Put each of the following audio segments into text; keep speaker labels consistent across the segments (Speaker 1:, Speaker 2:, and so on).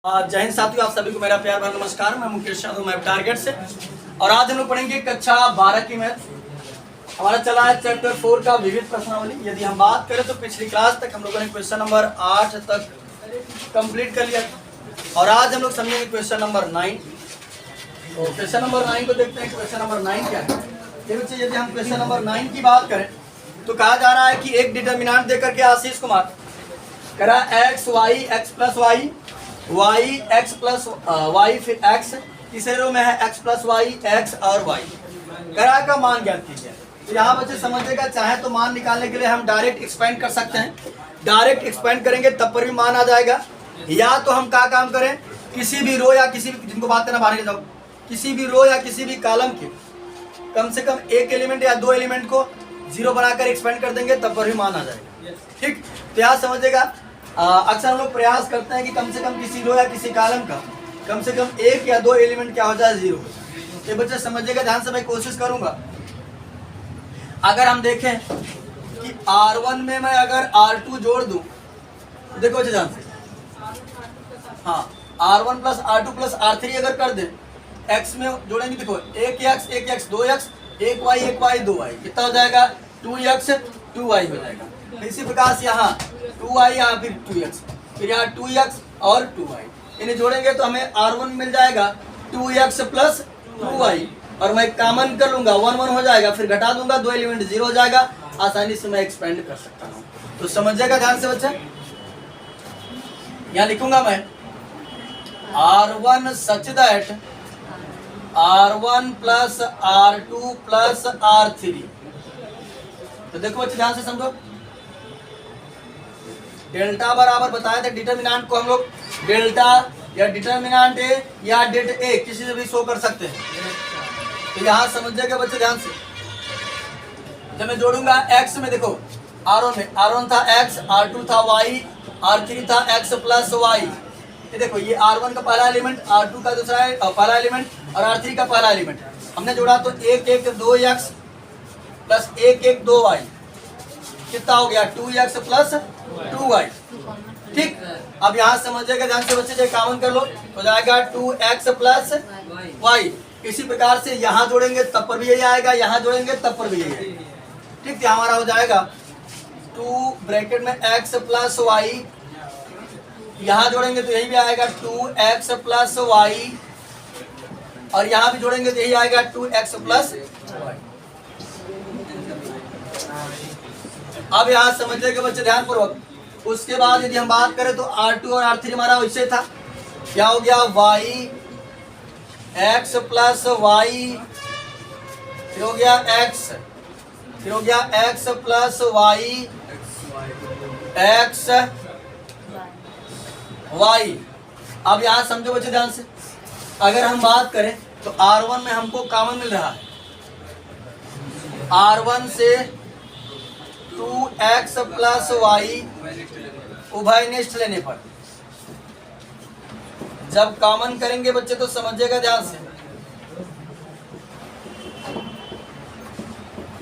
Speaker 1: जय हिंद साथियों, आप सभी को मेरा प्यार भरा नमस्कार। मैं मुकेश यादव, मैं टारगेट से। और आज हम लोग पढ़ेंगे कक्षा 12 की मैथ। हमारा चला है चैप्टर 4 का विविध प्रश्नावली। यदि हम बात करें तो पिछली क्लास तक हम लोगों ने क्वेश्चन नंबर 8 तक कंप्लीट कर लिया और आज हम लोग समझेंगे क्वेश्चन नंबर 9। तो क्वेश्चन नंबर 9 को देखते हैं। क्वेश्चन नंबर 9 क्या है? ये बच्चे, यदि हम क्वेश्चन नंबर 9 की बात करें तो कहा जा रहा है कि एक डिटर्मिनेंट देकर के आशीष कुमार करा x y x plus y y x plus y फिर एक्स, तीसरे रो में है एक्स प्लस वाई एक्स और वाई करा का मान ज्ञात कीजिए। तो यहाँ बच्चे समझेगा, चाहे तो मान निकालने के लिए हम डायरेक्ट एक्सपेंड कर सकते हैं। डायरेक्ट एक्सपेंड करेंगे तब पर भी मान आ जाएगा, या तो हम क्या काम करें, किसी भी रो या किसी भी, जिनको बात करना बाहर ले जाओ, किसी भी रो या किसी भी कॉलम के कम से कम एक एलिमेंट या दो एलिमेंट को जीरो बनाकर एक्सपेंड कर देंगे तब पर भी मान आ जाएगा। ठीक, तो यहाँ समझेगा, अक्सर हम लोग प्रयास करते हैं कि कम से कम किसी रो या किसी कॉलम का कम से कम एक या दो एलिमेंट क्या हो जाए, जीरो हो जाए। ये बच्चे समझिएगा, ध्यान से मैं कोशिश करूंगा। अगर हम देखें कि R1 में मैं अगर R2 जोड़ दूं, देखो बच्चे ध्यान से, हाँ R1 plus R2 plus R3 अगर कर दें, x में जोड़ेंगे, देखो एक x दो x, एक y दो y, कितना हो जाएगा 2x 2y हो जाएगा। इसी प्रकार से यहाँ 2y यहाँ फिर 2x, फिर यहाँ 2x और 2y, इन्हें जोड़ेंगे तो हमें R1 मिल जाएगा 2x प्लस 2y, और मैं कॉमन कर लूंगा 1 1 हो जाएगा, फिर घटा दूंगा, दो एलिमेंट जीरो हो जाएगा। आसानी से मैं एक्सपेंड कर सकता हूँ। तो समझिएगा ध्यान से बच्चे, यहाँ लिखूंगा मैं R1 such that R1 plus R2 plus R3। तो देखो बच्चे ध्यान से समझो, डेल्टा बराबर बताए थे, डिटर्मिनेंट को हम लोग डेल्टा या डिटर्मिनेंट ए या डेट ए किसी से भी शो कर सकते हैं। तो यहाँ समझिएगा बच्चे ध्यान से, जब मैं जोड़ूंगा x में, देखो R1 था x, R2 था y, R3 था x प्लस y। ये देखो, ये R1 का पहला एलिमेंट, R2 का दूसरा पहला एलिमेंट और R3 का पहला एलिमेंट हमने जोड़ा, तो 1 1 2x प्लस 1 1 2y, कितना हो गया 2x प्लस 2y। ठीक, अब यहाँ समझिएगा ध्यान से बच्चे, कॉमन कर लो, हो जाएगा 2x प्लस y। इसी प्रकार से यहाँ जोड़ेंगे तब पर भी यही आएगा, यहाँ जोड़ेंगे तब पर भी यही आएगा। ठीक, तो हमारा हो जाएगा 2 ब्रैकेट में x प्लस y, यहाँ जोड़ेंगे तो यही भी आएगा 2x प्लस y, और यहाँ भी जोड़ेंगे तो यही आएगा 2x प्लस y। अब यहाँ समझिएगा बच्चे ध्यान पूर्वक, उसके बाद यदि हम बात करें तो R2 और R3 हमारा वैसे था, क्या हो गया y x प्लस y, फिर हो गया x, फिर हो गया x plus y x y। अब यहाँ समझो बच्चे ध्यान से, अगर हम बात करें तो R1 में हमको कॉमन मिल रहा है, R1 से 2x प्लस y उभयनिष्ठ लेने पर जब कॉमन करेंगे बच्चे तो समझिएगा ध्यान से,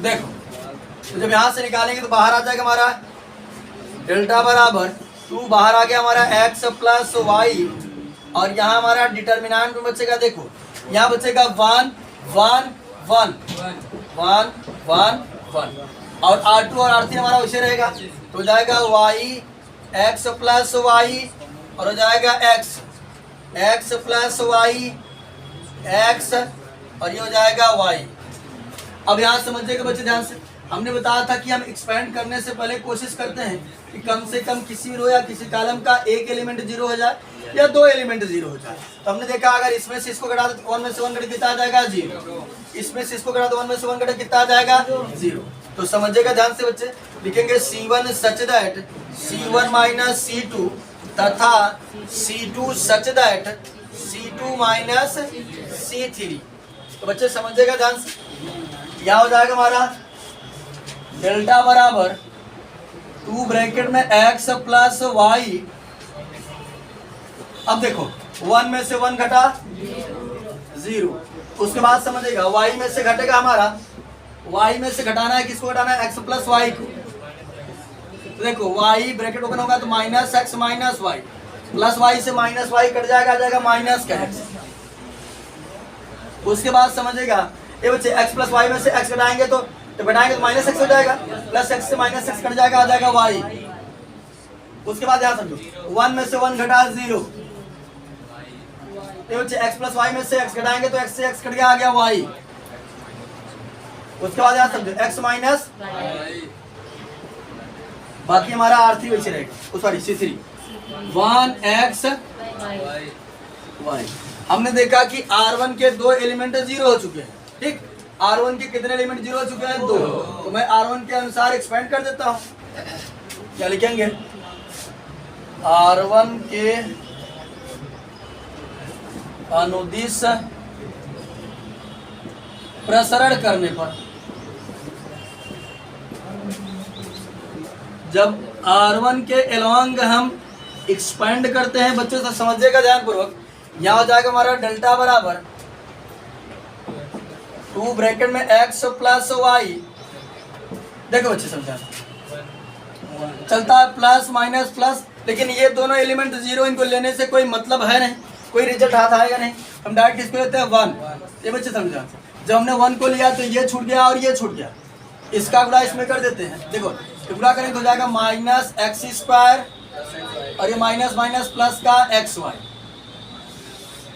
Speaker 1: देखो तो जब यहां से निकालेंगे तो बाहर आ जाएगा हमारा डेल्टा बराबर 2, बाहर आ गया हमारा x प्लस y, और यहाँ हमारा डिटर्मिनेंट में बचेगा, देखो यहाँ बचेगा 1 1 1 1 1 1, और R2 और R3 हमारा वैसे रहेगा, तो हो जाएगा y x प्लस y, और हो जाएगा x प्लस y x, और ये हो जाएगा y। अब यहाँ समझिएगा बच्चे ध्यान से, हमने बताया था कि हम एक्सपेंड करने से पहले कोशिश करते हैं कि कम से कम किसी रो या किसी कॉलम का एक एलिमेंट जीरो हो जाए या दो एलिमेंट जीरो हो जाए। तो हमने देखा, अगर इसमें से इसको घटा दो 1 में से 1 घटा कितना आ जाएगा 0, इसमें से इसको घटा दो 1 में से 1 घटा कितना आ जाएगा 0। तो समझिएगा ध्यान से बच्चे, लिखेंगे C1 such that C1 minus C2 तथा C2 such that C2 minus C3। तो बच्चे समझिएगा ध्यान से, यह हो जाएगा हमारा डेल्टा बराबर 2 ब्रैकेट में x प्लस y। अब देखो 1 में से 1 घटा 0, उसके बाद समझिएगा y में से घटेगा हमारा, y में से घटाना है, किसको घटाना है x प्लस y को। तो देखो y ब्रैकेट ओपन होगा तो minus x minus y, plus y से माइनस वाई कट जाएगा, आ जाएगा माइनस का एक्स। उसके बाद समझेगा ये बच्चे x प्लस वाई में से x घटाएंगे तो घटाएंगे तो माइनस एक्स हो जाएगा, प्लस एक्स से माइनस एक्स कट जाएगा, आ जाएगा वाई। उसके बाद यहाँ समझो 1 में से 1 घटा 0, ये बच्चे x प्लस वाई में से x घटाएंगे तो x से x कट गया, आ गया y। उसके बाद यहाँ समझो x माइनस बाकी हमारा R3 वैसे रहेगा, सॉरी C3 1x y। हमने देखा कि R1 के 2 एलिमेंट 0 हो चुके हैं, ठीक। R1 के कितने एलिमेंट 0 हो चुके हैं? 2। तो मैं R1 के अनुसार एक्सपेंड कर देता हूँ। क्या लिखेंगे? R1 के अनुदिश प्रसरण करने पर, जब R1 के एलोंग हम एक्सपेंड करते हैं, बच्चों से समझिएगा ध्यान पूर्वक, यहाँ हो जाएगा हमारा डेल्टा बराबर 2 ब्रैकेट में x प्लस वाई। देखो बच्चे समझा चलता है प्लस माइनस प्लस, लेकिन ये दोनों एलिमेंट 0, इनको लेने से कोई मतलब है नहीं, कोई रिजल्ट हाथ आएगा नहीं। हम डायरेक्ट इसको लेते हैं 1। ये बच्चे समझा, जब हमने 1 को लिया तो ये छूट गया और ये छूट गया, इसका गुणा इसमें कर देते हैं। देखो गुणा करें तो हो जाएगा माइनस एक्स स्क्वायर और ये माइनस माइनस प्लस का एक्स वाई,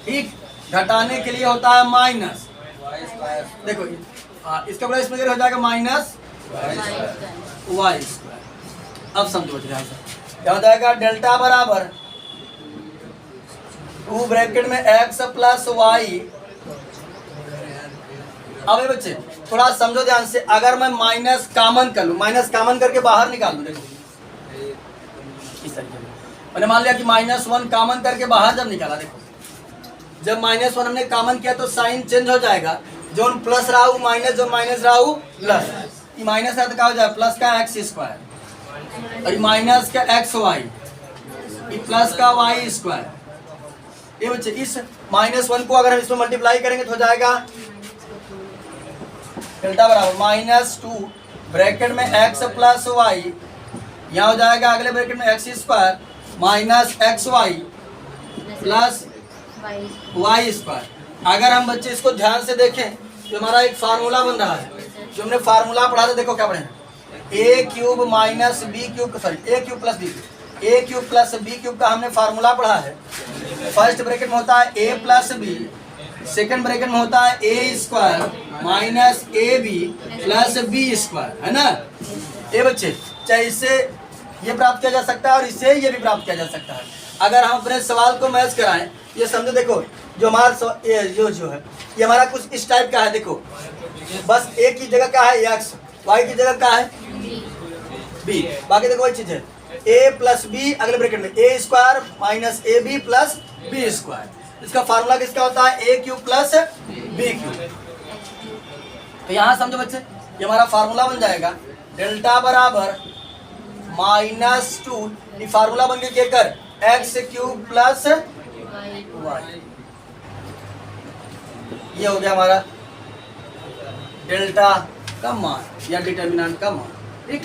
Speaker 1: ठीक। घटाने के लिए होता है माइनस, देखो इसका गुणा इसमें हो जाएगा माइनस वाई स्क्वायर। अब समझो ध्यान से, क्या हो जाएगा? डेल्टा बराबर 2 ब्रैकेट में x प्लस वाई। अब ये बच्चे थोड़ा समझो ध्यान से, अगर मैं माइनस कॉमन कर लूं, माइनस कॉमन करके बाहर निकाल दूं, देखो इस तरीके से मैंने मान लिया कि -1 कॉमन करके बाहर जब निकाला, देखो जब -1 हमने कॉमन किया तो साइन चेंज हो जाएगा, जो प्लस रहा हूँ माइनस, जो माइनस रहा हूँ प्लस। ये माइनस है तो क्या हो जाएगा? प्लस का एक्स स्क्वायर और माइनस का एक्स वाई, ये प्लस का वाई स्क्वायर। ये बच्चे इस -1 को अगर हम इसमें मल्टीप्लाई करेंगे तो हो जाएगा डेल्टा बराबर -2 ब्रैकेट में x प्लस वाई, यहाँ हो जाएगा अगले ब्रैकेट में x square minus x y plus y square. अगर हम बच्चे इसको ध्यान से देखें तो हमारा एक फार्मूला बन रहा है, जो हमने फार्मूला पढ़ा था, देखो क्या पढ़े, a cube minus b cube, sorry a cube plus b, a cube plus b cube का हमने फार्मूला पढ़ा है। फर्स्ट ब्रैकेट में होता है a plus b, second bracket में होता है a square minus a b plus b square, है ना। ये बच्चे चाहे इससे ये प्राप्त किया जा सकता है और इससे ये भी प्राप्त किया जा सकता है। अगर हम अपने सवाल को मैच कराएं, ये समझो, देखो जो हमारा जो है ये हमारा कुछ इस टाइप का है, देखो बस a की जगह क्या है x, y की जगह क्या है b, बाकी देखो वही चीज है a प्लस बी, अगले ब्रैकेट में a square minus a b plus b square. इसका फार्मूला किसका होता है? a cube plus b cube. तो यहाँ समझो बच्चे, ये हमारा फार्मूला बन जाएगा डेल्टा बराबर -2, ये फार्मूला बन गया कर एक्स क्यूब प्लस वाई। ये हो गया हमारा डेल्टा का मान या डिटर्मिनेंट का मान, ठीक।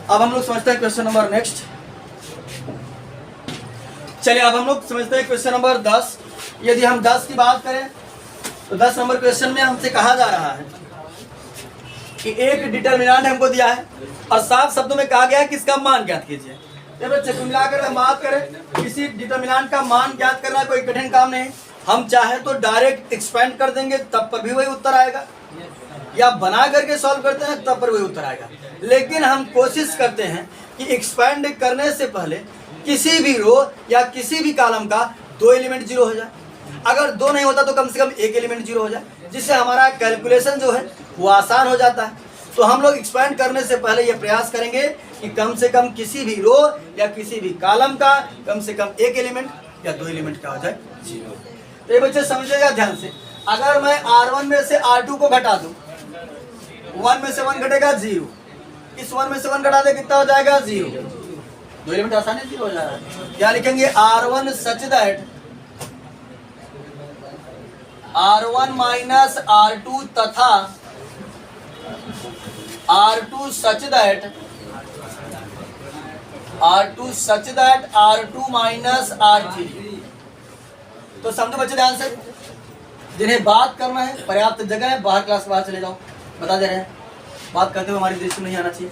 Speaker 1: अब हम लोग समझते हैं क्वेश्चन नंबर नेक्स्ट। चलिए अब हम लोग समझते हैं क्वेश्चन नंबर 10। यदि हम 10 की बात करें तो 10 नंबर क्वेश्चन में हमसे कहा जा रहा है कि एक डिटर्मिनेंट हमको दिया है और साफ शब्दों में कहा गया है कि इसका मान ज्ञात कीजिए। जब बच्चे कुल मिलाकर हम बात करें, किसी डिटर्मिनेंट का मान ज्ञात करना कोई कठिन काम नहीं। हम चाहे तो डायरेक्ट एक्सपेंड कर देंगे तब पर भी वही उत्तर आएगा, या बना करके सॉल्व करते हैं तब पर वही उत्तर आएगा। लेकिन हम कोशिश करते हैं कि एक्सपेंड करने से पहले किसी भी रो या किसी भी कॉलम का 2 एलिमेंट 0 हो जाए। अगर 2 नहीं होता तो कम से कम 1 एलिमेंट 0 हो जाए, जिससे हमारा कैलकुलेशन जो है वो आसान हो जाता है। तो हम लोग एक्सपेंड करने से पहले ये प्रयास करेंगे कि कम से कम किसी भी रो या किसी भी कॉलम का कम से कम 1 एलिमेंट या 2 एलिमेंट का हो जाए 0। तो ये बच्चे समझिएगा ध्यान से, अगर मैं R1 में से R2 को घटा दूं, 1 में से 1 घटेगा 0, इस 1 में से 1 घटा दे कितना हो जाएगा 0, 2 एलिमेंट आसानी से 0 हो जाएगा। क्या लिखेंगे? R1 such that R1 minus R2 तथा R2 such that R2 such that R2 minus R3। तो समझो बच्चे ध्यान से, जिन्हें बात करना है पर्याप्त जगह है, बाहर क्लास के बाहर चले जाओ, बता दे रहे हैं, बात करते हुए हमारी दृष्टि में नहीं आना चाहिए।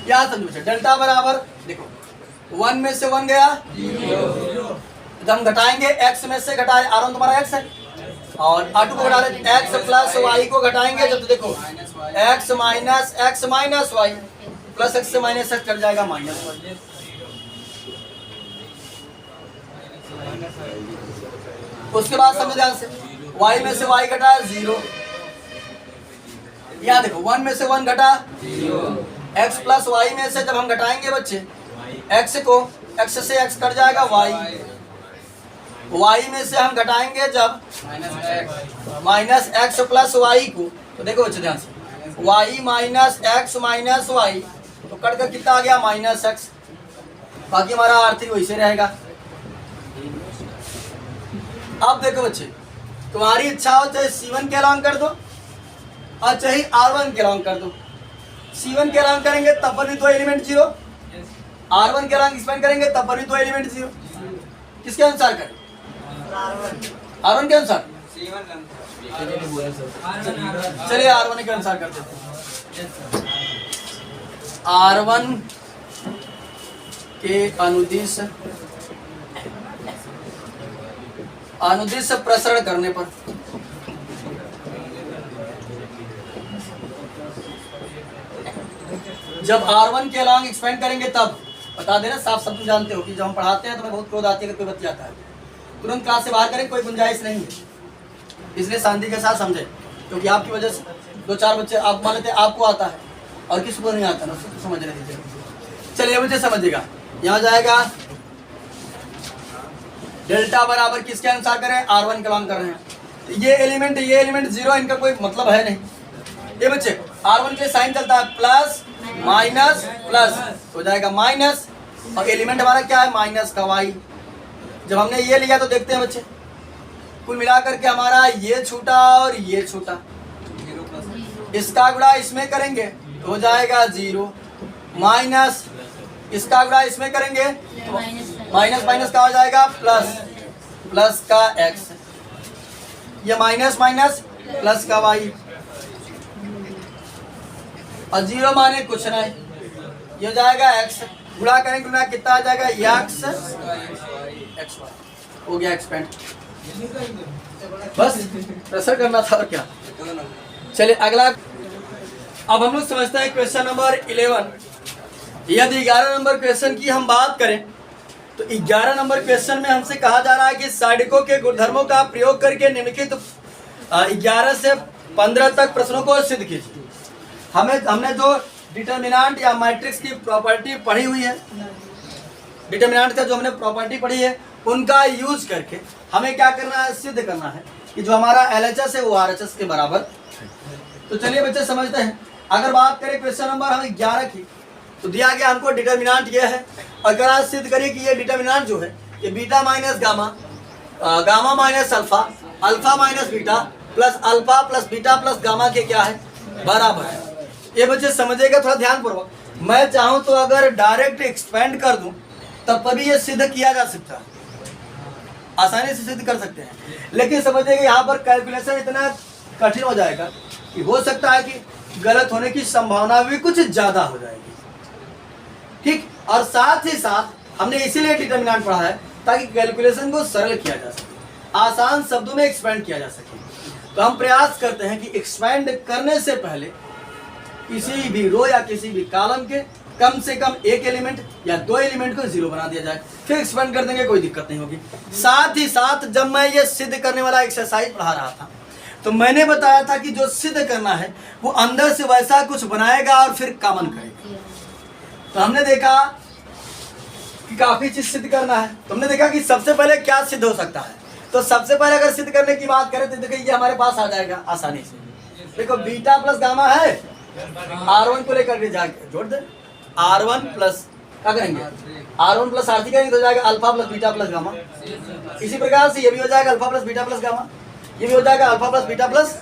Speaker 1: क्या समझो बच्चे, डेल्टा बराबर देखो 1 में से 1 गया, जब हम घटाएंगे x में से घटा रहे, R1 तुम्हारा x है और R2 को घटा रहे, x प्लस y को घटाएंगे जब, तो देखो x minus y plus x से माइनस x कट जाएगा माइनस y। उसके बाद समझो ध्यान से, y में से y घटा 0, यहाँ देखो 1 में से 1 घटा, x प्लस y में से जब हम घटाएंगे बच्चे x को, x से x कट जाएगा y में से हम घटाएंगे जब माइनस x प्लस y को, तो देखो बच्चे ध्यान से, y माइनस y तो कट कर कितना आ गया माइनस x, बाकी हमारा R3 वैसे रहेगा। अब देखो बच्चे, तुम्हारी इच्छा हो चाहे C1 के अलॉन्ग कर दो और चाहे R1 के अलॉन्ग कर दो। C1 के अलॉन्ग करेंगे तब पर भी 2 एलिमेंट 0, R1 के अलॉन्ग एक्सपेंड करेंगे तब पर भी 2 एलिमेंट 0। किसके अनुसार करें? R1 के अनुसार। चलिए R1 के अनुसार करते हैं। R1 के अनुदिश प्रसरण करने पर जब R1 के अलॉन्ग एक्सपेंड करेंगे तब, बता देना साफ शब्द जानते हो कि जब हम पढ़ाते हैं तो हमें बहुत क्रोध आती है अगर कोई बच्चा आता है, तुरंत क्लास से बाहर करें, कोई गुंजाइश नहीं है, इसलिए शांति के साथ समझे, क्योंकि आपकी वजह से 2-4 बच्चे आप मान लेते हैं आपको आता है और किसी को नहीं आता ना, उसको समझ रहे दीजिए। चलिए बच्चे समझिएगा, यहाँ जाएगा डेल्टा बराबर किसके अनुसार करें? R1 के अलॉन्ग कर रहे हैं, ये एलिमेंट 0, इनका कोई मतलब है नहीं। ये बच्चे R1 के लिए साइन चलता है प्लस माइनस प्लस, हो जाएगा माइनस, और एलिमेंट हमारा क्या है माइनस का y। जब हमने ये लिया तो देखते हैं बच्चे, कुल मिलाकर के हमारा ये छूटा और ये छूटा, इसका गुणा इसमें करेंगे तो हो जाएगा 0, माइनस इसका गुणा इसमें करेंगे तो माइनस माइनस का हो जाएगा प्लस, प्लस का x, ये माइनस माइनस प्लस का y, और 0 माने कुछ नहीं, ये हो जाएगा x, गुणा करेंगे गुणा कितना आ जाएगा x y, हो गया एक्सपेंड। बस प्रेशर करना था और क्या। चलिए अगला, अब हम लोग समझते हैं क्वेश्चन नंबर 11। यदि 11 नंबर क्वेश्चन की हम बात करें तो 11 नंबर क्वेश्चन में हमसे कहा जा रहा है कि साइडकों के गुणधर्मों का प्रयोग करके निम्नलिखित 11 से 15 तक प्रश्नों को सिद्ध कीजिए। हमने जो डिटर्मिनेंट या मैट्रिक्स की प्रॉपर्टी पढ़ी हुई है, डिटर्मिनेंट का जो हमने प्रॉपर्टी पढ़ी है, उनका यूज करके हमें क्या करना है? सिद्ध करना है कि जो हमारा LHS है वो RHS के बराबर। तो चलिए बच्चे समझते हैं। अगर बात करें क्वेश्चन नंबर हमें 11 की, तो दिया गया हमको डिटर्मिनेंट ये है, अगर आज सिद्ध करिए कि ये डिटर्मिनेंट जो है ये beta minus gamma, gamma minus alpha, alpha minus beta plus alpha plus beta plus gamma के क्या है? बराबर है। ये बच्चे समझिएगा थोड़ा ध्यानपूर्वक। मैं चाहूँ तो अगर डायरेक्ट एक्सपेंड कर दूं तब पर भी ये सिद्ध किया जा सकता है, आसानी से सिद्ध कर सकते हैं, लेकिन समझिएगा यहाँ पर कैलकुलेशन इतना कठिन हो जाएगा कि हो सकता है कि गलत होने की संभावना भी कुछ ज्यादा हो जाएगी। ठीक, और साथ ही साथ हमने इसीलिए डिटर्मिनेंट पढ़ा है ताकि कैलकुलेशन को सरल किया जा सके, आसान शब्दों में एक्सपेंड किया जा सके। तो हम प्रयास करते हैं कि एक्सपेंड करने से पहले किसी भी रो या किसी भी कॉलम के कम से कम एक एलिमेंट या 2 एलिमेंट को 0 बना दिया जाए, फिर एक्सपेंड कर देंगे, कोई दिक्कत नहीं होगी। साथ ही साथ जब मैं ये सिद्ध करने वाला एक्सरसाइज पढ़ा रहा था तो मैंने बताया था कि जो सिद्ध करना है वो अंदर से वैसा कुछ बनाएगा और फिर कॉमन करेगा। तो हमने देखा कि काफी चीज सिद्ध करना है, तो हमने देखा कि सबसे पहले क्या सिद्ध हो सकता है। तो सबसे पहले अगर सिद्ध करने की बात करें तो देखिए ये हमारे पास आ जाएगा आसानी से। देखो बीटा प्लस गामा है, R1 को लेकर के जाके जोड़ दे, R1 प्लस क्या करेंगे? R1 प्लस R3 करेंगे तो हो जाएगा alpha plus beta plus gamma. इसी प्रकार से ये भी हो जाएगा alpha plus beta plus gamma, ये भी हो जाएगा अल्फा प्लस बीटा प्लस।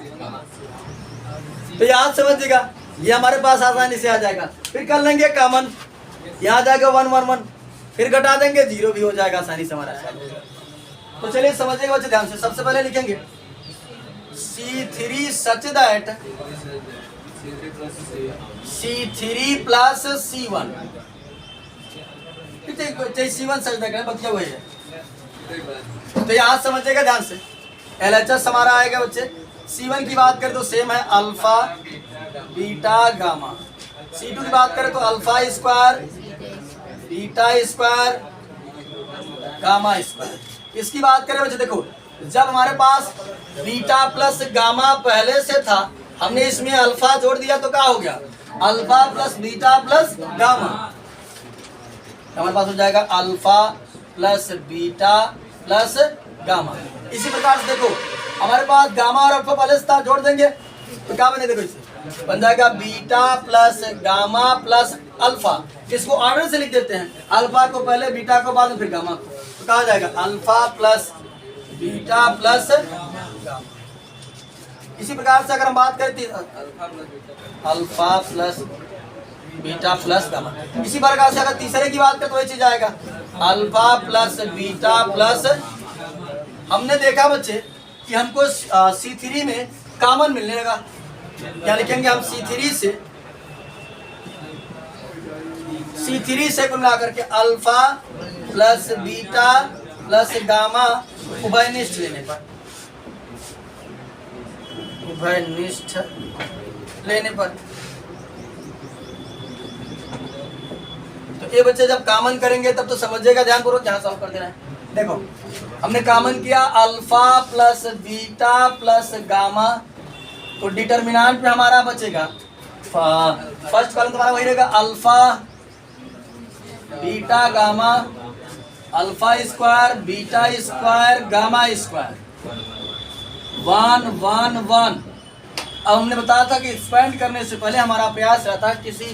Speaker 1: तो याद समझिएगा ये हमारे पास आसानी से आ जाएगा। फिर कर लेंगे कॉमन, यहाँ आ जाएगा 1 1 1, फिर घटा देंगे 0 भी हो जाएगा आसानी से हमारा। तो चलिए समझिएगा बच्चे ध्यान से। सबसे पहले लिखेंगे C3 such that C3 plus C1, C1 such that बच्चे वही है। तो यहाँ समझिएगा ध्यान से, LHS हमारा आएगा बच्चे। C1 की बात करें तो सेम है अल्फा बीटा गामा। C2 की बात करें तो alpha square beta square gamma square. इसकी बात करें बच्चे, देखो जब हमारे पास बीटा प्लस गामा पहले से था, हमने इसमें अल्फा जोड़ दिया तो क्या हो गया, alpha plus beta plus gamma. हमारे पास हो जाएगा alpha plus beta plus gamma. इसी प्रकार से देखो हमारे पास गामा और अल्फा पहले से था, जोड़ देंगे तो क्या बने, देखो इसे बन जाएगा beta plus gamma plus alpha. इसको ऑर्डर से लिख देते हैं, अल्फा को पहले, बीटा को बाद में, फिर गामा को। तो कहा जाएगा alpha plus beta plus gamma. इसी प्रकार से अगर हम बात करें alpha plus beta plus gamma. इसी प्रकार से अगर तीसरे की बात करें तो वही चीज आएगा अल्फा प्लस बीटा प्लस। हमने देखा बच्चे कि हमको C3 में कॉमन मिलने लगा, क्या लिखेंगे हम C3 से कुल मिलाकर के alpha plus beta plus gamma उभयनिष्ठ लेने पर, उभयनिष्ठ लेने पर। तो ये बच्चे जब कॉमन करेंगे तब तो समझिएगा ध्यानपूर्वक, यहाँ सॉल्व कर देना है। देखो हमने कॉमन किया alpha plus beta plus gamma, तो डिटरमिनेंट पे हमारा बचेगा फर्स्ट कॉलम तुम्हारा वही रहेगा alpha beta gamma, alpha square beta square gamma square 1 1 1। अब हमने बताया था कि एक्सपेंड करने से पहले हमारा प्रयास रहता है किसी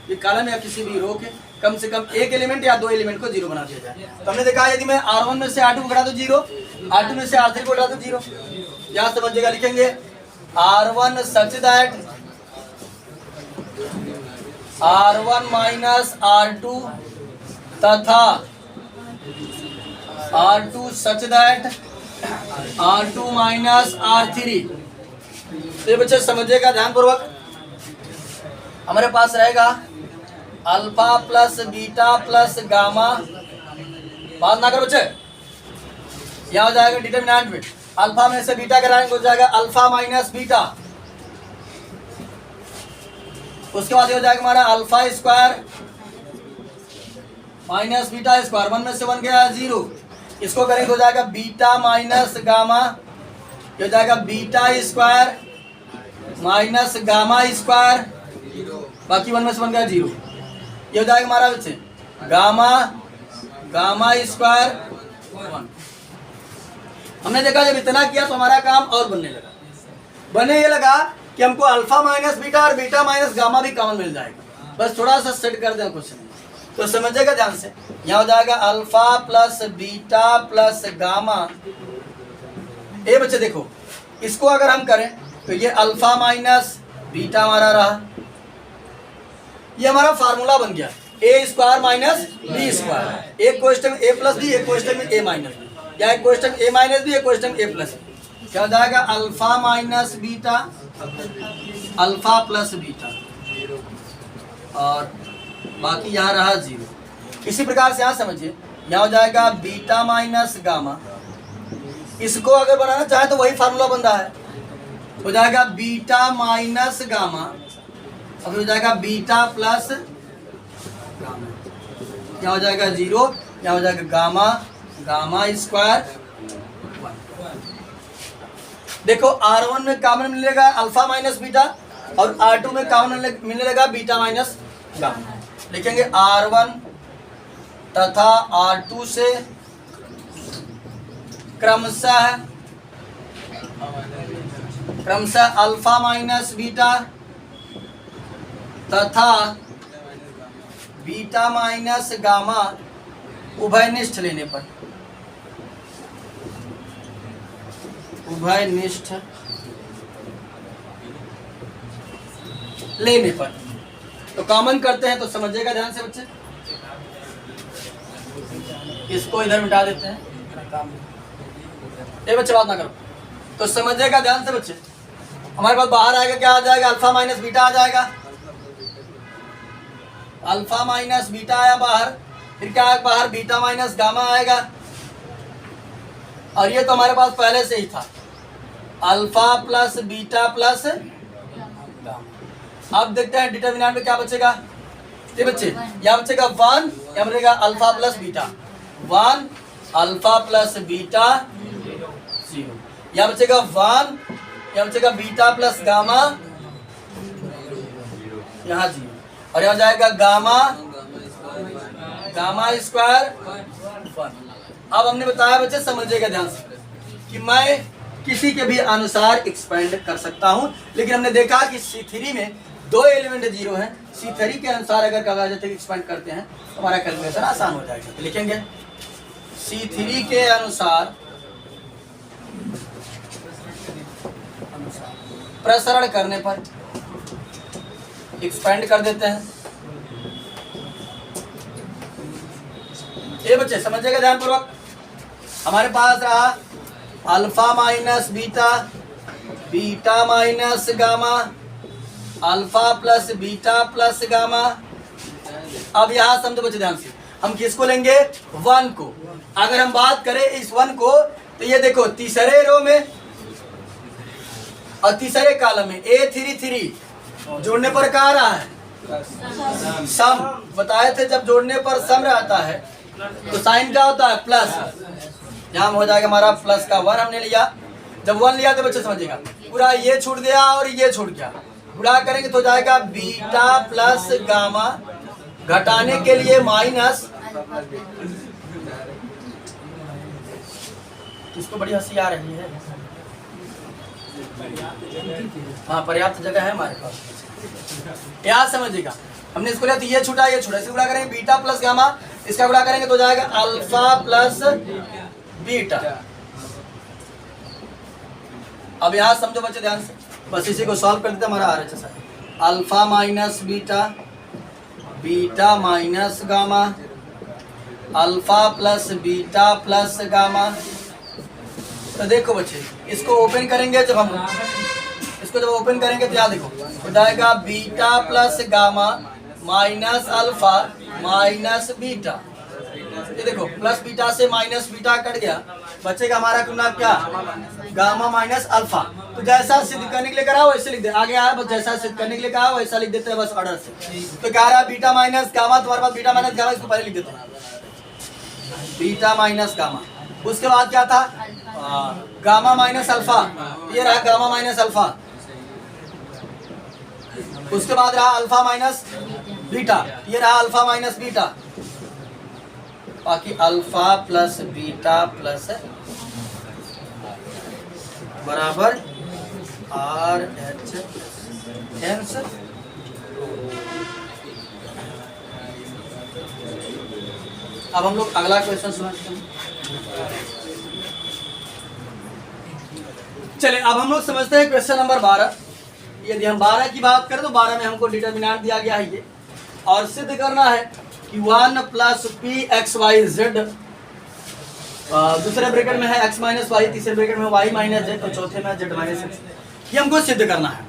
Speaker 1: भी कॉलम या किसी भी रो के कम से कम एक एलिमेंट या 2 एलिमेंट को 0 बना दिया जाए। तो हमने देखा यदि मैं R1 में से R2 को घटा दूं 0, R2 में से R3 को घटा दूं 0। यहाँ समझिएगा, लिखेंगे R1 such that R1 minus R2 तथा R2 such that R2 minus R3। तो बच्चे समझिएगा ध्यानपूर्वक, हमारे पास रहेगा alpha plus beta plus gamma, बात ना करो बच्चे, यहाँ हो जाएगा डिटरमिनेंट में अल्फा में से बीटा कराएंगे, हो जाएगा अल्फा माइनस बीटा। उसके बाद ये हो जाएगा हमारा alpha square minus beta square, 1 में से 1 गया 0। इसको करेंगे तो हो जाएगा बीटा माइनस गामा, ये हो जाएगा beta square minus gamma square, बाकी 1 में से 1 गया 0। ये हो जाएगा हमारा बच्चे गामा गामा स्क्वायर 1। हमने देखा जब इतना किया तो हमारा काम और बनने ये लगा कि हमको अल्फा माइनस बीटा और बीटा माइनस गामा भी कॉमन मिल जाएगा। बस थोड़ा सा सेट कर दें क्वेश्चन, तो समझिएगा ध्यान से। यहाँ हो जाएगा alpha plus beta plus gamma. ये बच्चे देखो इसको अगर हम करें तो ये अल्फा माइनस बीटा हमारा रहा, ये हमारा फार्मूला बन गया A square minus B square. एक क्वेश्चन ए प्लस बी, एक क्वेश्चन ए माइनस बी, या एक क्वेश्चन ए माइनस बी, एक क्वेश्चन ए प्लस बी। क्या हो जाएगा alpha minus beta alpha plus beta, और बाकी यहाँ रहा 0। इसी प्रकार से यहाँ समझिए, यहाँ हो जाएगा बीटा माइनस गामा। इसको अगर बनाना चाहे तो वही फार्मूला बन रहा है, हो जाएगा बीटा माइनस गामा, अब हो जाएगा बीटा प्लस गामा, यहाँ हो जाएगा 0, यहाँ हो जाएगा गामा गामा स्क्वायर 1। देखो R1 में कॉमन मिलेगा अल्फा माइनस बीटा, और R2 में कॉमन मिलने लगा बीटा माइनस गामा। लिखेंगे R1 तथा R2 से क्रमशः अल्फा माइनस बीटा तथा बीटा माइनस गामा उभयनिष्ठ लेने पर, उभयनिष्ठ लेने पर। तो कॉमन करते हैं, तो समझिएगा ध्यान से बच्चे, इसको इधर मिटा देते हैं। ये बच्चे बात ना करो, तो समझिएगा ध्यान से बच्चे, हमारे पास बाहर आएगा क्या आ जाएगा, अल्फा माइनस बीटा आ जाएगा। अल्फा माइनस बीटा आया बाहर, फिर क्या आएगा बाहर, बीटा माइनस गामा आएगा। और ये तो हमारे पास पहले से ही था, alpha plus beta plus gamma. अब देखते हैं डिटर्मिनेंट में क्या बचेगा। ये बच्चे या बचेगा 1, या बचेगा alpha plus beta 1, alpha plus beta 0, या बचेगा 1, या बचेगा बीटा प्लस गामा यहाँ 0, और यहाँ जाएगा गामा स्क्वायर 1। अब हमने बताया बच्चे, समझिएगा ध्यान से, कि मैं किसी के भी अनुसार एक्सपेंड कर सकता हूं, लेकिन हमने देखा कि C3 में 2 एलिमेंट 0 हैं। C3 के अनुसार अगर कागज एक्सपेंड करते हैं तो हमारा कैलकुलेशन आसान हो जाएगा। तो लिखेंगे C3 के अनुसार प्रसरण करने पर एक्सपेंड कर देते हैं। ये बच्चे समझिएगा ध्यान पूर्वक, हमारे पास रहा alpha minus beta, beta minus gamma, alpha plus beta plus gamma. अब यहाँ समझो बच्चे ध्यान से, हम किसको लेंगे, 1 को। अगर हम बात करें इस 1 को, तो ये देखो तीसरे रो में और तीसरे कॉलम में A33 जोड़ने पर क्या आ रहा है, सम। बताए थे जब जोड़ने पर सम रहता है तो साइन क्या होता है, प्लस। यहाँ हो जाएगा हमारा प्लस का 1 हमने लिया। जब 1 लिया तो बच्चे समझिएगा, पूरा ये छूट गया और ये छूट गया, गुणा करेंगे तो जाएगा बीटा प्लस गामा, घटाने के लिए माइनस। इसको बड़ी हंसी आ रही है। हाँ, पर्याप्त जगह है हमारे पास। क्या समझिएगा, हमने इसको लिया तो ये छूटा ये छूटा, इसको गुणा करेंगे बीटा प्लस गामा, इसका गुणा करेंगे तो जाएगा अल्फा प्लस बीटा। अब यहाँ समझो बच्चे ध्यान से, बस इसी को सॉल्व कर देते हमारा RHS है। Alpha minus beta, beta minus gamma, alpha plus beta plus gamma. तो देखो बच्चे, इसको ओपन करेंगे जब हम, इसको जब ओपन करेंगे तो याद देखो हो जाएगा beta plus gamma minus alpha minus beta. ये देखो प्लस बीटा से माइनस बीटा कट गया, बचेगा हमारा गुना क्या, गामा माइनस अल्फा। तो जैसा सिद्ध करने के लिए करा वैसे लिख दे, आगे आया बस जैसा सिद्ध करने के लिए कहा वैसा लिख देते हैं बस ऑर्डर से। तो क्या रहा, बीटा माइनस गामा, तुम्हारे पास बीटा माइनस गामा, इसको पहले लिख देते हैं बीटा माइनस गामा। उसके बाद क्या था, गामा माइनस अल्फा, ये रहा गामा माइनस अल्फा। उसके बाद रहा अल्फा माइनस बीटा, ये रहा अल्फा माइनस बीटा। बाकी अल्फा प्लस बीटा प्लस बराबर RHS। अब हम लोग अगला क्वेश्चन समझते हैं। चलिए अब हम लोग समझते हैं क्वेश्चन नंबर 12। यदि हम 12 की बात करें तो 12 में हमको डिटर्मिनेंट दिया गया है ये, और सिद्ध करना है कि 1 plus p x y z, दूसरे ब्रैकेट में है x माइनस वाई, तीसरे ब्रैकेट में y माइनस जेड और चौथे में z माइनस एक्स, ये हमको सिद्ध करना है।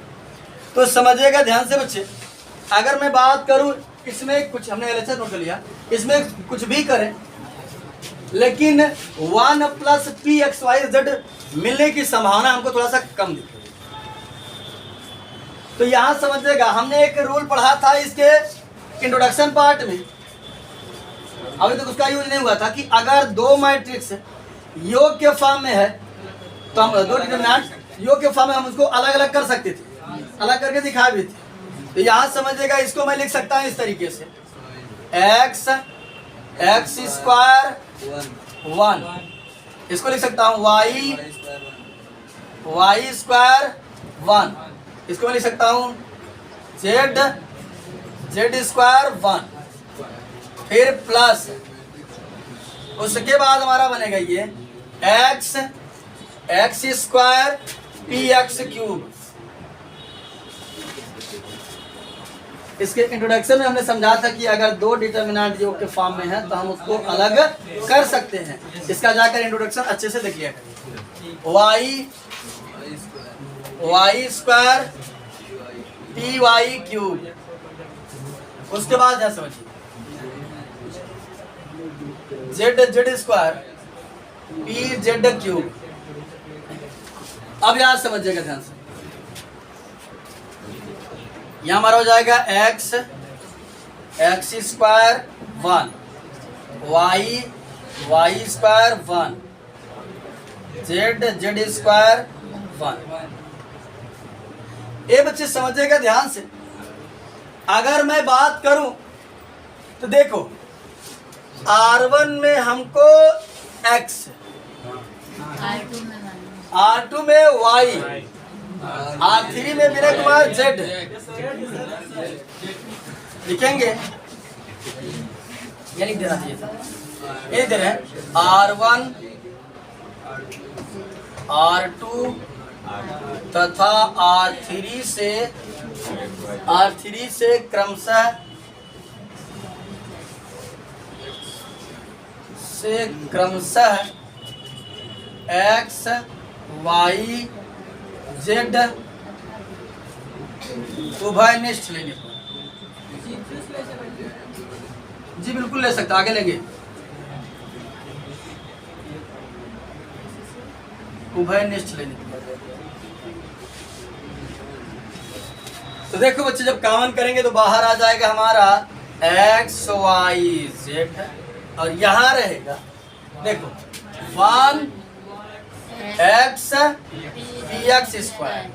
Speaker 1: तो समझिएगा ध्यान से बच्चे, अगर मैं बात करूं इसमें कुछ हमने LHS नोट कर लिया, इसमें कुछ भी करें लेकिन 1 plus p x y z मिलने की संभावना हमको थोड़ा सा कम दिखे। तो यहां समझिएगा, हमने एक रूल पढ़ा था इसके इंट्रोडक्शन पार्ट में, अभी तक उसका यूज नहीं हुआ था, कि अगर दो मैट्रिक्स योग के फॉर्म में है तो हम दो डिटरमिनेंट योग के फॉर्म में हम उसको अलग अलग कर सकते थे, अलग करके दिखा भी थे। तो यहाँ समझिएगा, इसको मैं लिख सकता हूँ इस तरीके से, एक्स स्क्वायर 1, इसको लिख सकता हूँ वाई स्क्वायर 1, इसको मैं लिख सकता हूँ जेड स्क्वायर 1, फिर प्लस उसके बाद हमारा बनेगा ये x square P x cube, इसके इंट्रोडक्शन में हमने समझा था कि अगर दो डिटर्मिनेंट योग के फॉर्म में है तो हम उसको अलग कर सकते हैं। इसका जाकर इंट्रोडक्शन अच्छे से देख लिया करिए। Y square p y cube, उसके बाद है समझिए z square p z cube. अब याद समझिएगा ध्यान से, यहां हमारा हो जाएगा x square 1, y square 1, z square 1। ये बच्चे समझिएगा ध्यान से, अगर मैं बात करूं तो देखो R1 में हमको x, R2 में y, R3 में विनय कुमार z लिखेंगे। ये लिख देना चाहिए था, ये दे रहे हैं R1 R2 तथा R3 से क्रमशः x y z उभयनिष्ठ लेंगे। जी बिल्कुल ले सकते, आगे लेंगे। उभयनिष्ठ लेंगे तो देखो बच्चे जब कॉमन करेंगे तो बाहर आ जाएगा हमारा x y z और यहाँ रहेगा देखो 1 x px square,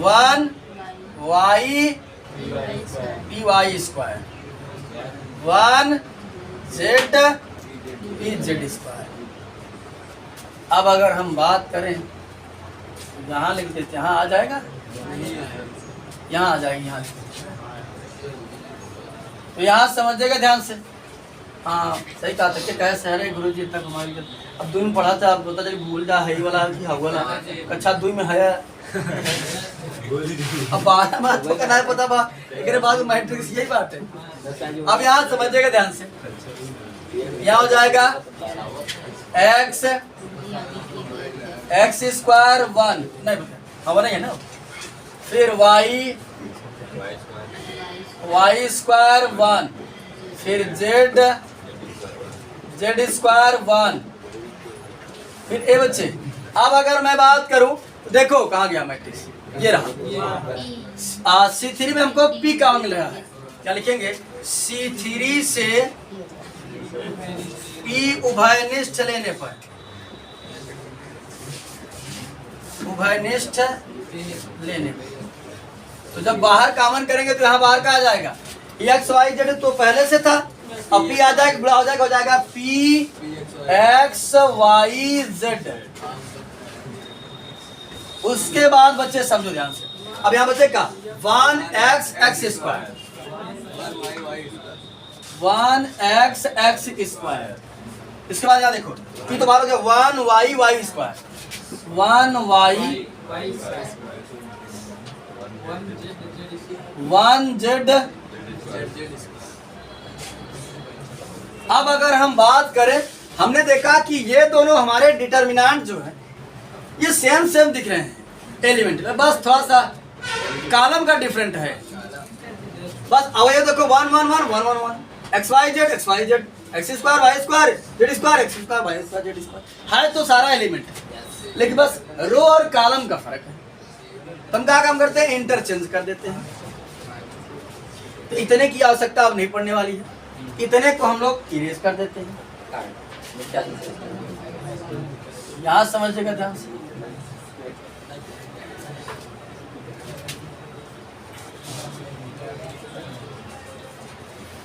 Speaker 1: 1 y py square, 1 z pz square. अब अगर हम बात करें यहाँ लिख देते हैं, यहाँ आ जाएगा, यहाँ आ जाएगी, यहाँ तो यहाँ समझिएगा ध्यान से। हाँ सही कहा था कि कहे शहर गुरु जी तक हमारी अब 2 में पढ़ा था, अब बता चलिए भूल जा है वाला कि हवा कक्षा 2 में है। अब 12 में तो कहना है पता बा, एक बाद मैट्रिक्स यही बात है। अब यहाँ समझिएगा ध्यान से, यहाँ हो जाएगा x स्क्वायर 1 नहीं हवा नहीं है ना, फिर y स्क्वायर 1, फिर z स्क्वायर 1, फिर ए बच्चे। अब अगर मैं बात करूं तो देखो कहाँ गया मैट्रिक्स, ये रहा C3 में हमको P का मिल रहा है, क्या लिखेंगे C3 से P उभयनिष्ठ लेने पर, उभयनिष्ठ लेने पर तो जब बाहर कॉमन करेंगे तो यहाँ बाहर का आ जाएगा एक्स वाई जेड, तो पहले से था, अब पी आ जाएगा, बड़ा हो जाएगा, हो जाएगा पी एक्स वाई जेड। उसके बाद बच्चे समझो ध्यान से, अब यहाँ बच्चे का 1x स्क्वायर, 1x स्क्वायर। इसके बाद यहाँ देखो पी तो बाहर हो गया 1y स्क्वायर, 1y 1z। अब अगर हम बात करें, हमने देखा कि ये दोनों हमारे डिटर्मिनेंट जो है ये सेम दिख रहे हैं एलिमेंट में, बस थोड़ा सा कॉलम का डिफरेंट है बस। अब ये देखो 1 1 1 1 1 1 x y z x square y square z square x square y square z square है, तो सारा एलिमेंट है, लेकिन बस रो और कॉलम का फर्क है। तो हम क्या काम करते हैं, इंटरचेंज कर देते हैं। तो इतने की आवश्यकता अब नहीं पड़ने वाली है, इतने को हम लोग इरेज कर देते हैं। यहाँ समझिएगा ध्यान से,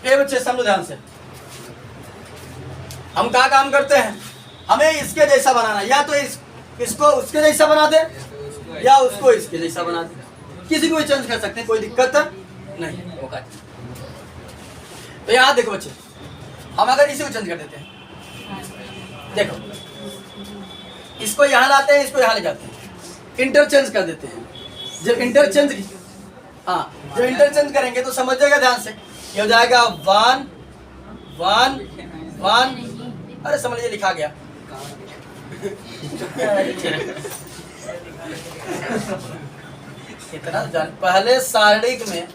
Speaker 1: ये बच्चे समझो ध्यान से, हम क्या काम करते हैं, हमें इसके जैसा बनाना, या तो इसको उसके जैसा बना दे या उसको इसके जैसा बना दे, किसी को भी चेंज कर सकते हैं, कोई दिक्कत नहीं होगा। तो यहाँ देखो बच्चे, हम अगर इसी को चेंज कर देते हैं, देखो इसको यहाँ लाते हैं, इसको यहाँ ले जाते हैं, इंटरचेंज कर देते हैं। जब इंटरचेंज हाँ, जो इंटरचेंज करेंगे तो समझिएगा ध्यान से, ये हो जाएगा 1 1 1। अरे समझ लीजिए लिखा गया। इतना जान, पहले सारणिक में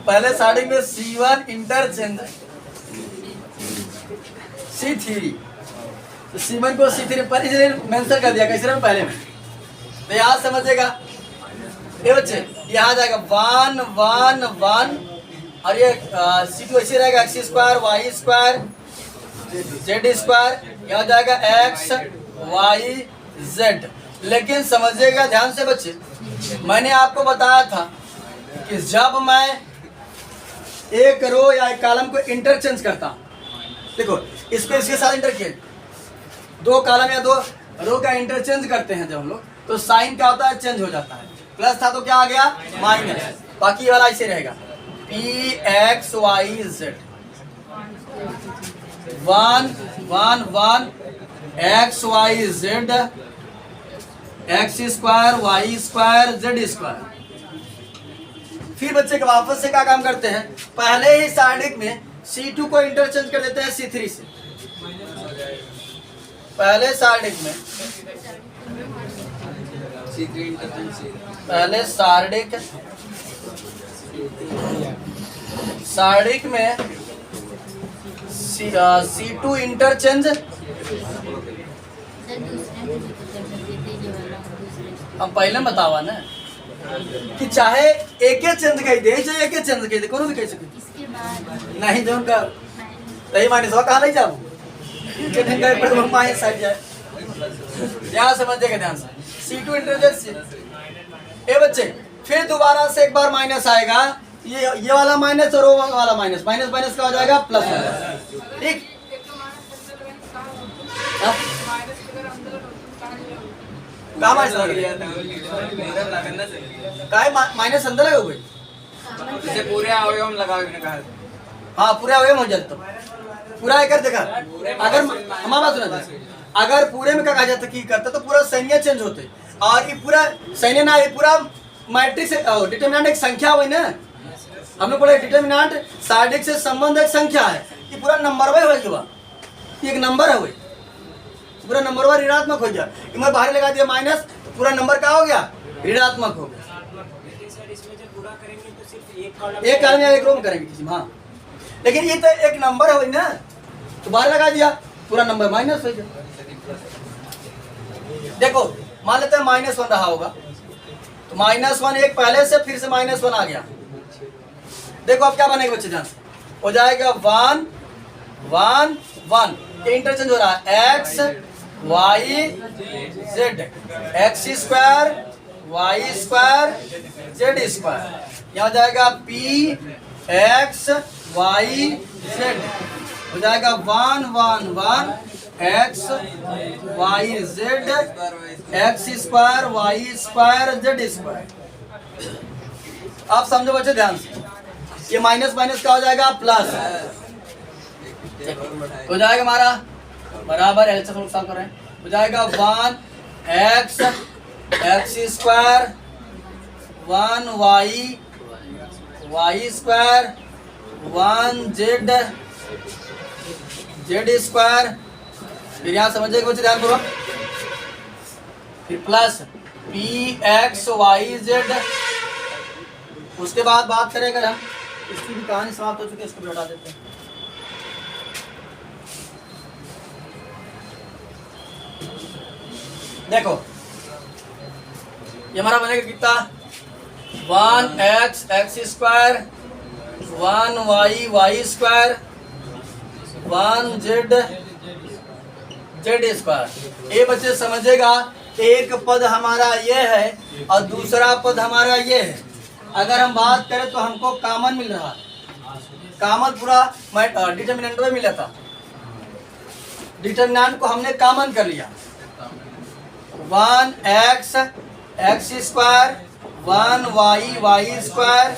Speaker 1: पहले सारणिक में C1 इंटरचेंज C3, तो C1 को C3 पर इसलिए मेंशन कर दिया कैसे में पहले में, तो यहाँ समझेगा ये बच्चे, यहाँ जाएगा 1 1 1 और ये C2 ऐसे रहेगा x² y² z², यहाँ जाएगा x y z। लेकिन समझिएगा ध्यान से बच्चे, मैंने आपको बताया था कि जब मैं एक रो या एक कॉलम को इंटरचेंज करता हूं, देखो इसको इसके साथ इंटरचेंज, दो कॉलम या दो रो का इंटरचेंज करते हैं जब हम लोग, तो साइन क्या होता है, चेंज हो जाता है। प्लस था तो क्या आ गया, माइनस, बाकी ये वाला ऐसे रहेगा p x y z 1 1 1 x y z x² y² z²। फिर बच्चे के वापस से क्या काम करते हैं, पहले ही सारणिक में C2 को इंटरचेंज कर देते हैं C3 से। पहले सारणिक में पहले सारणिक में C2 इंटरचेंज, हम पहले बतावा ना कि चाहे एक चेंज कही दे, चाहे एक चेंज कही दे, कोनो भी कह सके नहीं, जो उनका सही मायने से कहा नहीं जाओ यहाँ समझिएगा ध्यान से, C2 इंटरचेंज। ए बच्चे फिर दोबारा से एक बार माइनस आएगा, ये वाला माइनस और वो वाला माइनस, माइनस माइनस का हो जाएगा प्लस, ठीक। माइनस अंदर लगा हुए,
Speaker 2: पूरे अवयव लगा कहा,
Speaker 1: हाँ पूरे अवयव हो जाता, पूरा एक देखा। अगर हमारा बात सुना, अगर पूरे में क्या कहा जाता की करता तो पूरा संज्ञा चेंज होते, और ये पूरा संज्ञा ना, ये पूरा मैट्रिक्स डिटरमिनेंट एक संख्या हुई ना, हमने बोला डिटरमिनेंट सारणिक से संबंध एक संख्या है, ये पूरा नंबर वाइज हो गया, ये एक नंबर है, वही पूरा नंबर वाइज ऋणात्मक हो गया। मैं बाहर लगा दिया माइनस, तो पूरा नंबर क्या हो गया, ऋणात्मक हो गया। एक कॉलम या एक रो में करेंगे किसी में, हाँ, लेकिन ये तो एक नंबर है ना, तो बाहर लगा दिया पूरा नंबर माइनस हो गया। देखो मान लेते हैं -1 रहा होगा, तो -1 एक पहले से फिर से -1 आ गया। देखो अब क्या बनेगा बच्चे, ध्यान से हो जाएगा 1 1 1, ये इंटरचेंज हो रहा है x y z, x² y² z², यहाँ जाएगा p x y z, हो जाएगा 1 1 1 x y z x² y² z²। आप समझो बच्चे ध्यान से, ये माइनस माइनस का हो जाएगा प्लस, हो जाएगा हमारा बराबर, एल से नुकसान कर रहे हैं, हो जाएगा 1 x x² 1 y y² 1 z z²। फिर यहाँ समझिएगा बच्चे ध्यान करो, फिर plus p x y z। उसके बाद बात करेंगे हम, इसकी भी कहानी समाप्त हो चुकी है, इसको भी हटा देते हैं। देखो ये हमारा बनेगा कितना, 1 x x² 1 y y² 1 z z²। ये बच्चे समझेगा, एक पद हमारा ये है और दूसरा पद हमारा ये है। अगर हम बात करें तो हमको कॉमन मिल रहा है, कॉमन पूरा डिटरमिनेंट में मिला था, डिटरमिनेंट को हमने कॉमन कर लिया। 1 x x² 1 y y²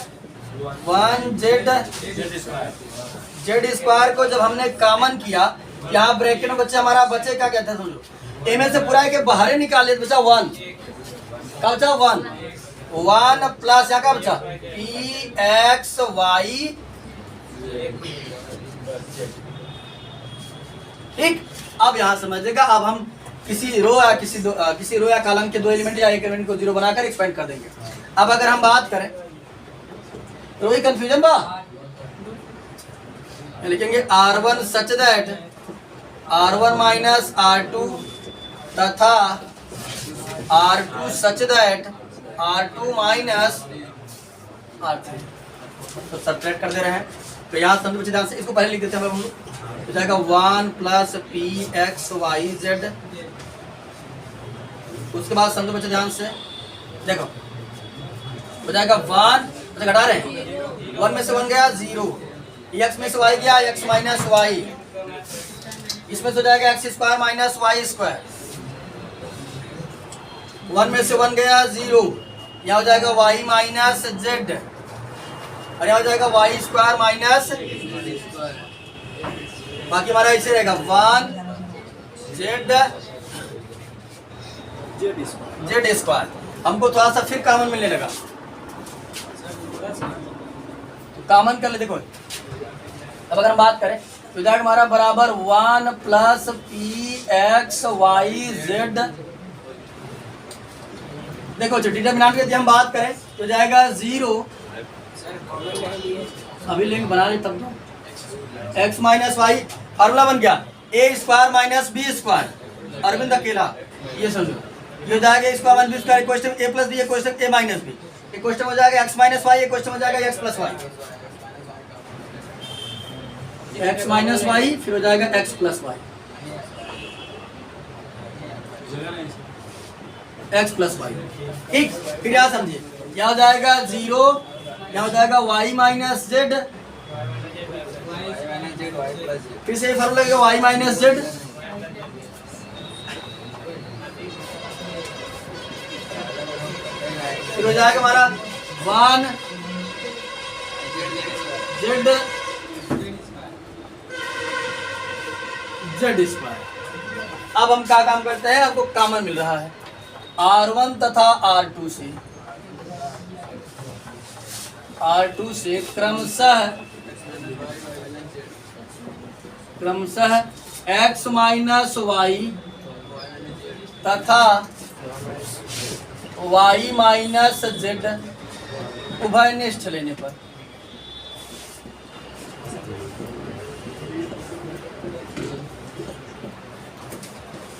Speaker 1: 1 z z² को जब हमने कॉमन किया, यहाँ ब्रैकेट में बच्चे हमारा बचे क्या कहते हैं समझो, ए में से पूरा के बाहर निकाले तो बचा 1, क्या बचा 1 प्लस यहाँ का बचा पी एक्स वाई, ठीक। अब यहाँ समझेगा, अब हम किसी रो या किसी रो या कॉलम के दो एलिमेंट या एक एलिमेंट को जीरो बनाकर एक्सपेंड कर देंगे। अब अगर हम बात करें तो वही कंफ्यूजन बा, लिखेंगे R1 such that R1 minus R2 तथा R2 such that R2 minus R3। तो सब्ट्रैक्ट कर दे रहे हैं, तो यहाँ समझ बच्चे ध्यान से इसको पहले लिख देते हैं हम लोग। तो जाएगा 1 plus p x y z. उसके बाद समझो बच्चे ध्यान से, देखो हो जाएगा 1, घटा रहे हैं 1 में से 1 गया 0, एक्स में से y गया x माइनस वाई, इसमें से हो जाएगा x square minus y square. 1 में से 1 गया 0, यहाँ हो जाएगा y माइनस जेड, और यहाँ हो जाएगा वाई स्क्वायर माइनस, बाकी हमारा ऐसे रहेगा 1 जेड स्क्वायर। हमको थोड़ा सा फिर कॉमन मिलने लगा, तो कॉमन कर ले। देखो अब अगर हम बात करें तो जाएगा हमारा बराबर 1 plus p x y z. देखो जो डिटरमिनेंट की यदि हम बात करें तो जाएगा 0, अभी लिंक बना ले तब तो x माइनस वाई, फार्मूला बन गया A square minus B square, Arvind Akela, ये समझो ये हो जाएगा square minus B square equal to A plus B equal to A minus B, एक क्वेश्चन हो जाएगा x माइनस वाई, एक क्वेश्चन हो जाएगा x plus Y, x minus Y फिर हो जाएगा x plus Y, x plus Y, ठीक। फिर यहाँ समझिए, यहाँ हो जाएगा 0, यहाँ हो जाएगा y माइनस जेड, फिर से फॉर्मूला लगेगा y माइनस जेड, फिर हो जाएगा हमारा 1 जेड स्क्वायर। अब हम क्या काम करते हैं, आपको कॉमन मिल रहा है R1 तथा R2 से क्रमशः x माइनस वाई तथा y माइनस जेड उभयनिष्ठ लेने पर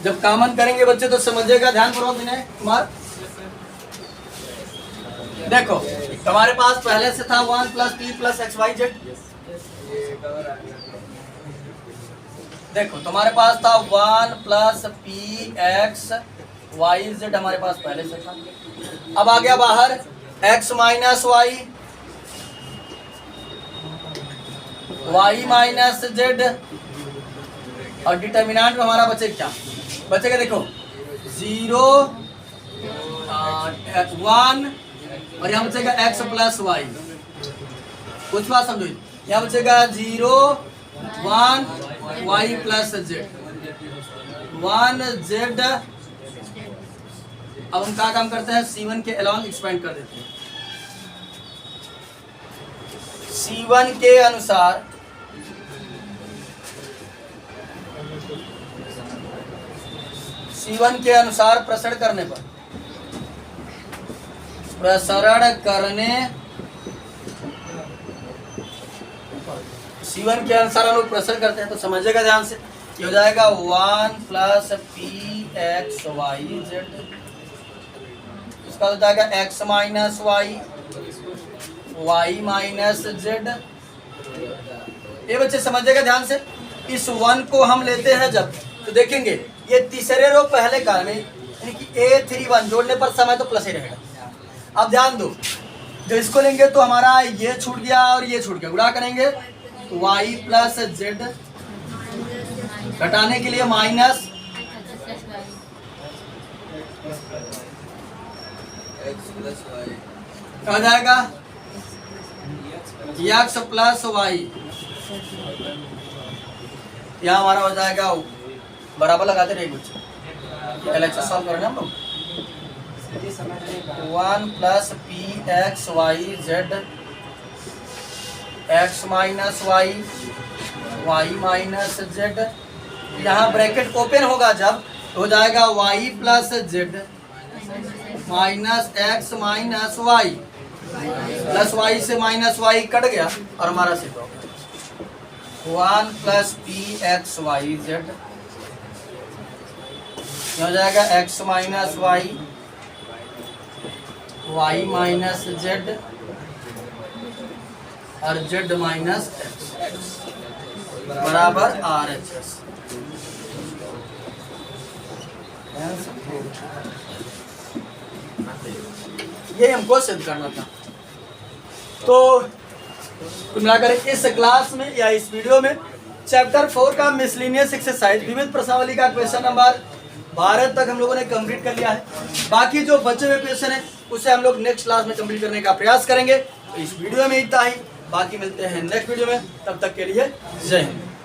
Speaker 1: जब कॉमन करेंगे बच्चे तो समझिएगा, ध्यान पूर्वक विनय कुमार। देखो हमारे पास पहले से था 1 plus p plus x y z. देखो तुम्हारे पास था 1 plus p x y z, हमारे पास पहले से था। अब आ गया बाहर x minus y, y minus z, और डिटर्मिनेंट में हमारा बचे क्या बचेगा, देखो 0 1 और यहाँ बचेगा x प्लस वाई। कुछ बात समझो, यहाँ बचेगा 0 1 वाई प्लस जेड 1 जेड। अब हम क्या काम करते हैं, C1 के अलॉन्ग एक्सपेंड कर देते हैं। C1 के अनुसार C1 के अनुसार प्रसरण करने पर C1 के अनुसार हम लोग प्रसरण करते हैं, तो समझिएगा ध्यान से। ये हो जाएगा 1 plus p x y z, इसका हो जाएगा x minus y, y minus z. ये बच्चे समझिएगा ध्यान से, इस 1 को हम लेते हैं जब, तो देखेंगे ये तीसरे रो पहले काल में, यानी कि A31 जोड़ने पर समय तो प्लस ही रहेगा। अब ध्यान दो, जो इसको लेंगे तो हमारा ये छूट गया और ये छूट गया, गुणा करेंगे y प्लस जेड, घटाने के लिए माइनस क्या हो जाएगा x प्लस वाई, यहाँ हमारा हो जाएगा बराबर लगाते रहे कुछ LHS सॉल्व करेंगे हम लोग। 1 plus p x y z x minus y y minus z, यहाँ ब्रैकेट ओपन होगा जब तो हो जाएगा y plus z minus x minus y, plus y से माइनस वाई कट गया और हमारा सिद्ध हो गया 1 plus p x y z, हो जाएगा x minus y y minus z और जेड माइनस एक्स बराबर आर एच एस। ये हमको सिद्ध करना था। तो कुल मिलाकर इस क्लास में या इस वीडियो में चैप्टर 4 का मिसलिनियस एक्सरसाइज विविध प्रश्नावली का क्वेश्चन नंबर 12 तक हम लोगों ने कंप्लीट कर लिया है। बाकी जो बचे हुए क्वेश्चन है उसे हम लोग नेक्स्ट क्लास में कंप्लीट करने का प्रयास करेंगे। तो इस वीडियो में इतना ही, बाकी मिलते हैं नेक्स्ट वीडियो में, तब तक के लिए जय हिंद।